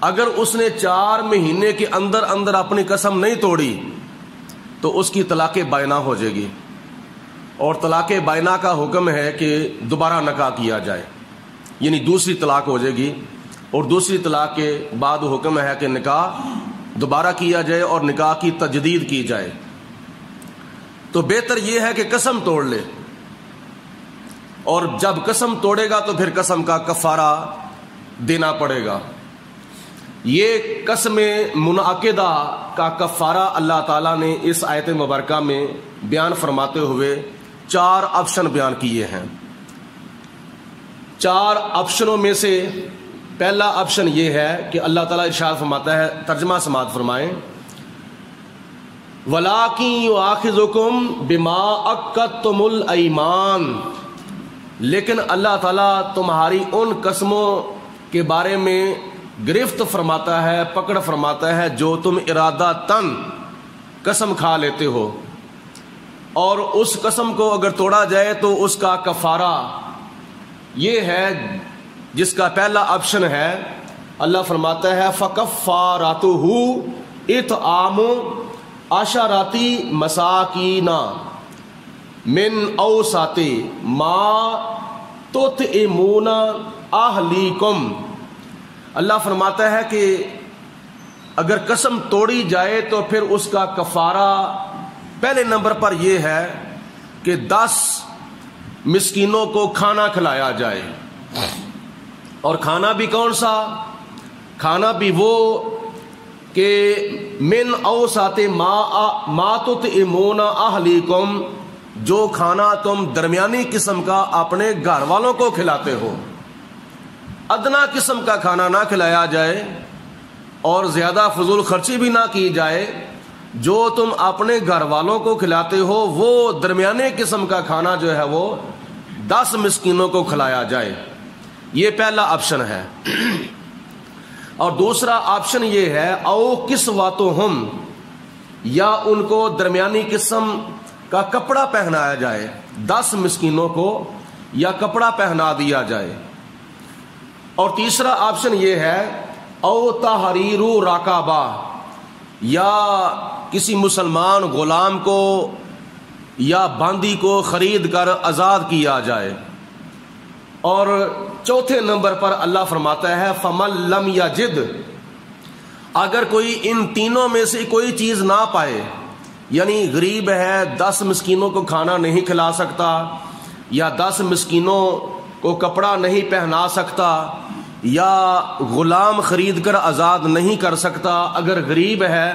اگر اس نے 4 مہینے کے اندر اندر اپنی قسم نہیں توڑی تو اس کی طلاق بائنہ ہو جائے گی، اور طلاق بائنہ کا حکم ہے کہ دوبارہ نکاح کیا جائے، یعنی دوسری طلاق ہو جائے گی، اور دوسری طلاق کے بعد حکم ہے کہ نکاح دوبارہ کیا جائے اور نکاح کی تجدید کی جائے۔ تو بہتر یہ ہے کہ قسم توڑ لے، اور جب قسم توڑے گا تو پھر قسم کا کفارہ دینا پڑے گا۔ یہ قسم منعقدہ کا کفارہ اللہ تعالیٰ نے اس آیت مبارکہ میں بیان فرماتے ہوئے 4 آپشن بیان کیے ہیں۔ 4 آپشنوں میں سے پہلا آپشن یہ ہے کہ اللہ تعالیٰ ارشاد فرماتا ہے، ترجمہ سماعت فرمائیں، وَلَٰكِن يُؤَاخِذُكُم بِمَا عَقَّدتُّمُ الْأَيْمَانَ، لیکن اللہ تعالیٰ تمہاری ان قسموں کے بارے میں گرفت فرماتا ہے، پکڑ فرماتا ہے جو تم ارادہ تن قسم کھا لیتے ہو، اور اس قسم کو اگر توڑا جائے تو اس کا کفارہ یہ ہے جس کا پہلا آپشن ہے۔ اللہ فرماتا ہے فَكَفَّارَتُهُ إِطْعَامُ عَشَرَةِ مَسَاكِينَ مِنْ أَوْسَطِ مَا تُطْعِمُونَ أَهْلِيكُمْ۔ اللہ فرماتا ہے کہ اگر قسم توڑی جائے تو پھر اس کا کفارہ پہلے نمبر پر یہ ہے کہ 10 مسکینوں کو کھانا کھلایا جائے، اور کھانا بھی کون سا؟ کھانا بھی وہ کہ من اوسط ما تطعمون اہلیکم، جو کھانا تم درمیانی قسم کا اپنے گھر والوں کو کھلاتے ہو۔ ادنا قسم کا کھانا نہ کھلایا جائے اور زیادہ فضول خرچی بھی نہ کی جائے، جو تم اپنے گھر والوں کو کھلاتے ہو وہ درمیانے قسم کا کھانا جو ہے وہ 10 مسکینوں کو کھلایا جائے۔ یہ پہلا آپشن ہے۔ اور دوسرا آپشن یہ ہے او کسوتہم، یا ان کو درمیانی قسم کا کپڑا پہنایا جائے، 10 مسکینوں کو یا کپڑا پہنا دیا جائے۔ اور تیسرا آپشن یہ ہے او تحریر رقبہ، یا کسی مسلمان غلام کو یا باندی کو خرید کر آزاد کیا جائے۔ اور چوتھے نمبر پر اللہ فرماتا ہے فَمَن لَّمْ يَجِدْ، اگر کوئی ان تینوں میں سے کوئی چیز نہ پائے، یعنی غریب ہے 10 مسکینوں کو کھانا نہیں کھلا سکتا، یا 10 مسکینوں کو کپڑا نہیں پہنا سکتا، یا غلام خرید کر آزاد نہیں کر سکتا، اگر غریب ہے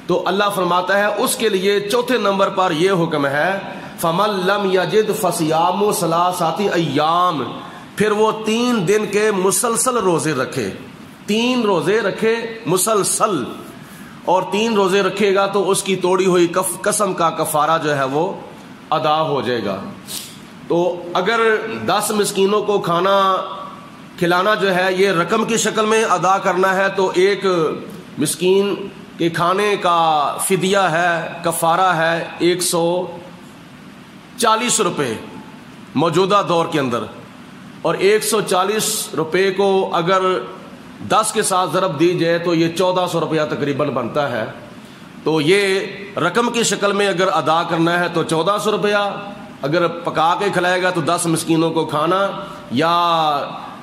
تو اللہ فرماتا ہے اس کے لیے چوتھے نمبر پر یہ حکم ہے فَمَن لَّمْ يَجِدْ فَصِيَامُ ثَلَاثَةِ أَيَّامٍ، پھر وہ 3 دن کے مسلسل روزے رکھے، 3 روزے رکھے مسلسل، اور 3 روزے رکھے گا تو اس کی توڑی ہوئی قسم کا کفارہ جو ہے وہ ادا ہو جائے گا۔ تو اگر 10 مسکینوں کو کھانا کھلانا جو ہے یہ رقم کی شکل میں ادا کرنا ہے تو ایک مسکین کے کھانے کا فدیہ ہے، کفارہ ہے 140 روپے موجودہ دور کے اندر، اور 140 روپے کو اگر 10 کے ساتھ ضرب دی جائے تو یہ 1400 روپیہ تقریباً بنتا ہے۔ تو یہ رقم کی شکل میں اگر ادا کرنا ہے تو 1400 روپیہ، اگر پکا کے کھلائے گا تو 10 مسکینوں کو کھانا، یا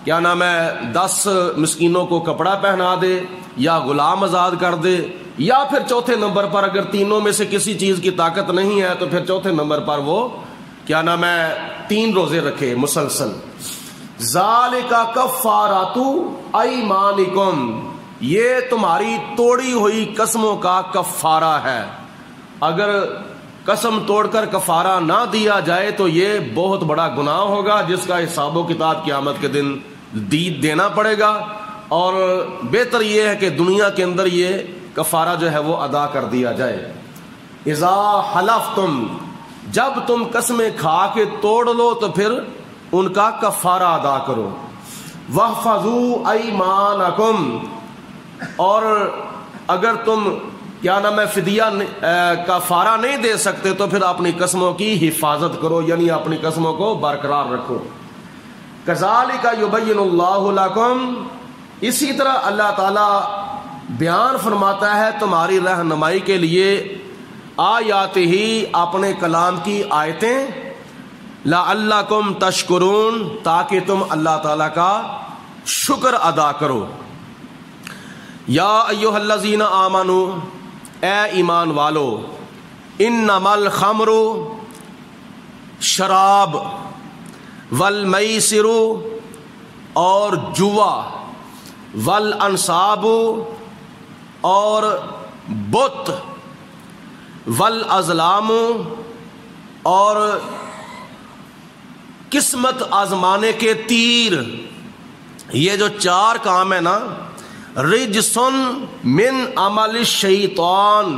کیا نام ہے 10 مسکینوں کو کپڑا پہنا دے، یا غلام آزاد کر دے، یا پھر چوتھے نمبر پر اگر تینوں میں سے کسی چیز کی طاقت نہیں ہے تو پھر چوتھے نمبر پر وہ کیا نام ہے 3 روزے رکھے مسلسل۔ ذالک کفارۃ ایمانکم، یہ تمہاری توڑی ہوئی قسموں کا کفارہ ہے۔ اگر قسم توڑ کر کفارہ نہ دیا جائے تو یہ بہت بڑا گناہ ہوگا جس کا حساب و کتاب قیامت کے دن دینا پڑے گا، اور بہتر یہ ہے کہ دنیا کے اندر یہ کفارہ جو ہے وہ ادا کر دیا جائے۔ اذا حلفتم، جب تم قسمیں کھا کے توڑ لو تو پھر ان کا کفارہ ادا کرو۔ واحفظوا ایمانکم، اور اگر تم کیا نام ہے فدیہ کفارہ نہیں دے سکتے تو پھر اپنی قسموں کی حفاظت کرو، یعنی اپنی قسموں کو برقرار رکھو۔ کذالک یبین اللہ لکم اسی طرح اللہ تعالی بیان فرماتا ہے تمہاری رہنمائی کے لیے آیات ہی اپنے کلام کی آیتیں، لعلکم تشکرون تاکہ تم اللہ تعالیٰ کا شکر ادا کرو۔ یا ایھا الذین آمنوا، اے ایمان والو، انما الخمر، شراب، والمیسر، اور جوا، والانصاب، اور بت، والازلام، اور قسمت آزمانے کے تیر، یہ جو چار کام ہے نا، رجسن من عمل الشیطان،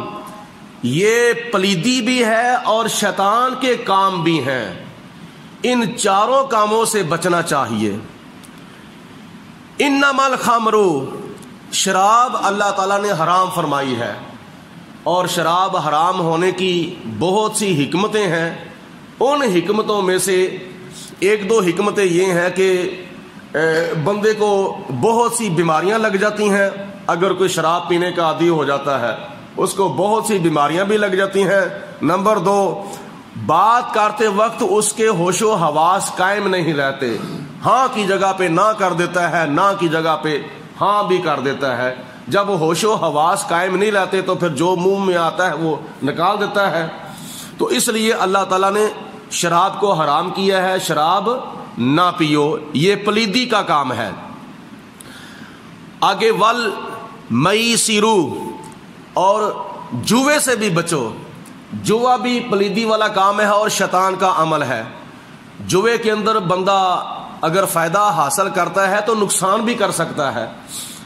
یہ پلیدی بھی ہے اور شیطان کے کام بھی ہیں، ان چاروں کاموں سے بچنا چاہیے۔ انما الخمر، شراب اللہ تعالیٰ نے حرام فرمائی ہے، اور شراب حرام ہونے کی بہت سی حکمتیں ہیں۔ ان حکمتوں میں سے ایک دو حکمتیں یہ ہیں کہ بندے کو بہت سی بیماریاں لگ جاتی ہیں۔ اگر کوئی شراب پینے کا عادی ہو جاتا ہے اس کو بہت سی بیماریاں بھی لگ جاتی ہیں۔ نمبر دو، بات کرتے وقت اس کے ہوش و حواس قائم نہیں رہتے، ہاں کی جگہ پہ نہ کر دیتا ہے، نہ کی جگہ پہ ہاں بھی کر دیتا ہے۔ جب ہوش و حواس قائم نہیں رہتے تو پھر جو منہ میں آتا ہے وہ نکال دیتا ہے۔ تو اس لیے اللہ تعالیٰ نے شراب کو حرام کیا ہے، شراب نہ پیو، یہ پلیدی کا کام ہے۔ آگے والمیسر، اور جوے سے بھی بچو۔ جوا بھی پلیدی والا کام ہے اور شیطان کا عمل ہے۔ جوے کے اندر بندہ اگر فائدہ حاصل کرتا ہے تو نقصان بھی کر سکتا ہے،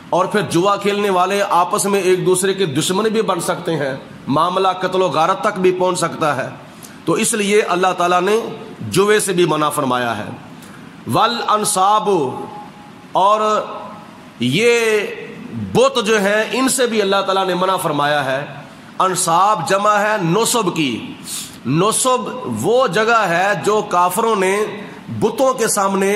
اور پھر جوا کھیلنے والے آپس میں ایک دوسرے کے دشمن بھی بن سکتے ہیں، معاملہ قتل و غارت تک بھی پہنچ سکتا ہے۔ تو اس لیے اللہ تعالیٰ نے جوے سے بھی منع فرمایا ہے۔ والانصاب، اور یہ بت جو ہیں ان سے بھی اللہ تعالیٰ نے منع فرمایا ہے۔ انصاب جمع ہے نصب کی۔ نصب وہ جگہ ہے جو کافروں نے بتوں کے سامنے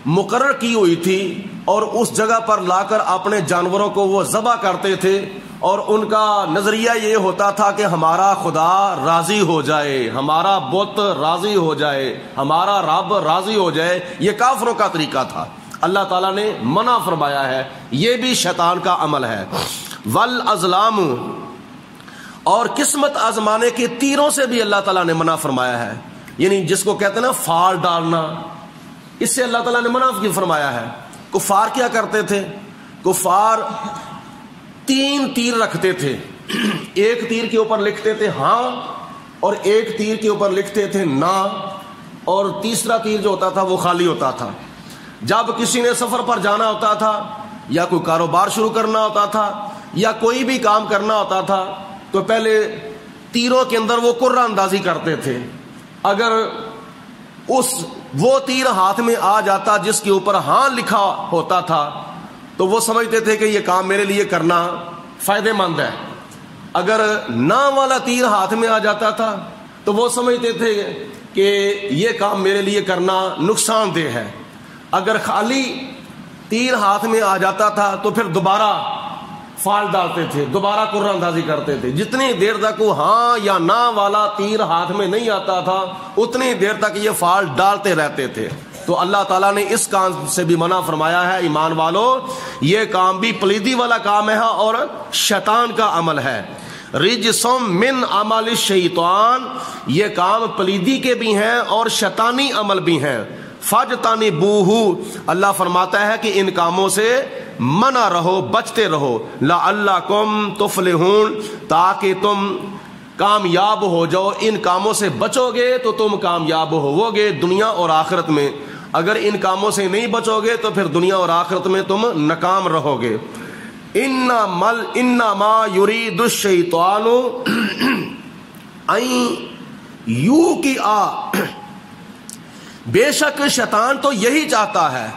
مقرر کی ہوئی تھی، اور اس جگہ پر لا کر اپنے جانوروں کو وہ ذبح کرتے تھے، اور ان کا نظریہ یہ ہوتا تھا کہ ہمارا خدا راضی ہو جائے، ہمارا بت راضی ہو جائے، ہمارا رب راضی ہو جائے۔ یہ کافروں کا طریقہ تھا، اللہ تعالیٰ نے منع فرمایا ہے، یہ بھی شیطان کا عمل ہے۔ والازلام، اور قسمت آزمانے کے تیروں سے بھی اللہ تعالیٰ نے منع فرمایا ہے، یعنی جس کو کہتے ہیں نا فال ڈالنا، اس سے اللہ تعالیٰ نے منع فرمایا ہے۔ کفار کیا کرتے تھے؟ کفار 3 تیر رکھتے تھے، ایک تیر کے اوپر لکھتے تھے ہاں، اور ایک تیر کے اوپر لکھتے تھے نہ، اور تیسرا تیر جو ہوتا تھا وہ خالی ہوتا تھا۔ جب کسی نے سفر پر جانا ہوتا تھا، یا کوئی کاروبار شروع کرنا ہوتا تھا، یا کوئی بھی کام کرنا ہوتا تھا، تو پہلے تیروں کے اندر وہ قرہ اندازی کرتے تھے۔ اگر وہ تیر ہاتھ میں آ جاتا جس کے اوپر ہاں لکھا ہوتا تھا تو وہ سمجھتے تھے کہ یہ کام میرے لیے کرنا فائدہ مند ہے۔ اگر نہ والا تیر ہاتھ میں آ جاتا تھا تو وہ سمجھتے تھے کہ یہ کام میرے لیے کرنا نقصان دہ ہے۔ اگر خالی تیر ہاتھ میں آ جاتا تھا تو پھر دوبارہ فال ڈالتے تھے، دوبارہ قرہ اندازی کرتے تھے۔ جتنی دیر تک وہ ہاں یا نہ والا تیر ہاتھ میں نہیں آتا تھا اتنی دیر تک یہ فال ڈالتے رہتے تھے۔ تو اللہ تعالیٰ نے اس کام سے بھی منع فرمایا ہے، ایمان والو یہ کام بھی پلیدی والا کام ہے اور شیطان کا عمل ہے۔ رجسم من عمل الشیطان، یہ کام پلیدی کے بھی ہیں اور شیطانی عمل بھی ہیں۔ فاجتنبوہ، اللہ فرماتا ہے کہ ان کاموں سے منع رہو، بچتے رہو۔ لعلکم تفلحون، تاکہ تم کامیاب ہو جاؤ۔ ان کاموں سے بچو گے تو تم کامیاب ہوو گے دنیا اور آخرت میں، اگر ان کاموں سے نہیں بچو گے تو پھر دنیا اور آخرت میں تم ناکام رہو گے۔ انما یرید الشیطان ان یوقع، بے شک شیطان تو یہی چاہتا ہے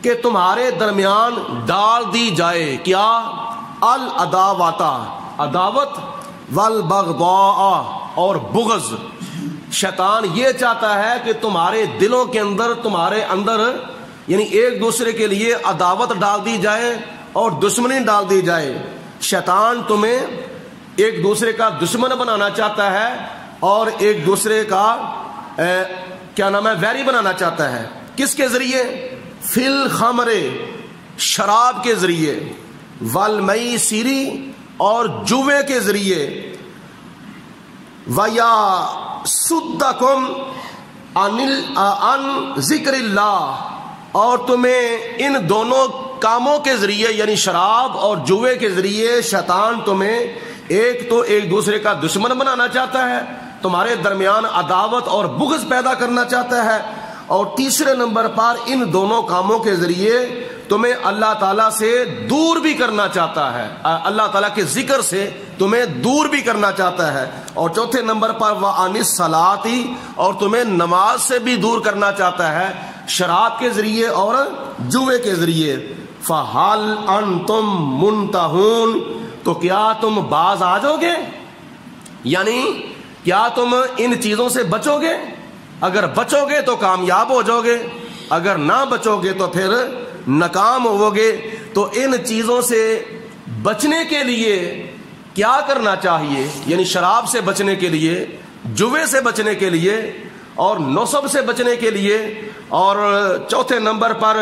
کہ تمہارے درمیان ڈال دی جائے کیا؟ العداوت، عداوت، والبغضاء، اور بغض۔ شیطان یہ چاہتا ہے کہ تمہارے دلوں کے اندر، تمہارے اندر یعنی ایک دوسرے کے لیے عداوت ڈال دی جائے اور دشمنی ڈال دی جائے. شیطان تمہیں ایک دوسرے کا دشمن بنانا چاہتا ہے اور ایک دوسرے کا ویری بنانا چاہتا ہے. کس کے ذریعے؟ فی الخمر، شراب کے ذریعے، والمیسر، اور جوے کے ذریعے، وَيَصُدَّكُمْ عَنْ ذِكْرِ اللَّهِ، اور تمہیں ان دونوں کاموں کے ذریعے یعنی شراب اور جوے کے ذریعے شیطان تمہیں ایک تو ایک دوسرے کا دشمن بنانا چاہتا ہے، تمہارے درمیان عداوت اور بغض پیدا کرنا چاہتا ہے، اور تیسرے نمبر پر ان دونوں کاموں کے ذریعے تمہیں اللہ تعالیٰ سے دور بھی کرنا چاہتا ہے، اللہ تعالیٰ کے ذکر سے تمہیں دور بھی کرنا چاہتا ہے، اور چوتھے نمبر پر وَعَنِ الصَّلَاةِ، اور تمہیں نماز سے بھی دور کرنا چاہتا ہے شراب کے ذریعے اور جوے کے ذریعے. فَهَلْ أَنْتُمْ مُنْتَهُونَ، تو کیا تم باز آ جاؤ گے؟ یعنی کیا تم ان چیزوں سے بچو گے؟ اگر بچو گے تو کامیاب ہو جاؤ گے، اگر نہ بچو گے تو پھر ناکام ہو گے. تو ان چیزوں سے بچنے کے لیے کیا کرنا چاہیے؟ یعنی شراب سے بچنے کے لیے، جوے سے بچنے کے لیے، اور نصب سے بچنے کے لیے، اور چوتھے نمبر پر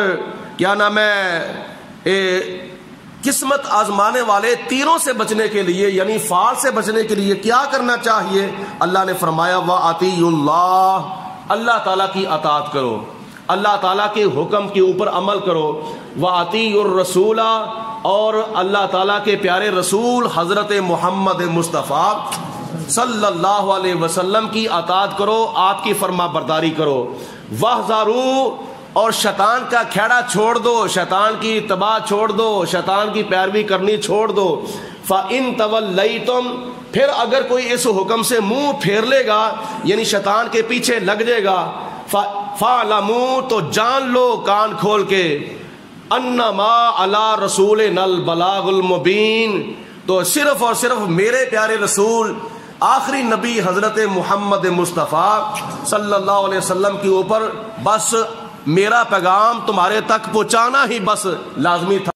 قسمت آزمانے والے تیروں سے بچنے کے لیے یعنی فال سے بچنے کے لیے کیا کرنا چاہیے؟ اللہ نے فرمایا وَأَطِيعُوا اللَّهَ، اللہ تعالیٰ کی اطاعت کرو، اللہ تعالیٰ کے حکم کے اوپر عمل کرو. وَأَطِيعُوا الرَّسُولَ، اور اللہ تعالیٰ کے پیارے رسول حضرت محمد مصطفیٰ صلی اللہ علیہ وسلم کی اطاعت کرو، آپ کی فرما برداری کرو. وَاحْذَرُوا، اور شیطان کا کھیڑا چھوڑ دو، شیطان کی اتباع چھوڑ دو، شیطان کی پیروی کرنی چھوڑ دو. فَإِن تَوَلَّيْتُمْ، پھر اگر کوئی اس حکم سے منہ پھیر لے گا یعنی شیطان کے پیچھے لگ جائے گا، فَاعْلَمُوا، تو جان لو کان کھول کے، أَنَّمَا عَلَىٰ رَسُولِنَا الْبَلَاغُ الْمُبِينُ، تو صرف اور صرف میرے پیارے رسول آخری نبی حضرت محمد مصطفیٰ صلی اللہ علیہ وسلم کے اوپر بس میرا پیغام تمہارے تک پہنچانا ہی بس لازمی تھا.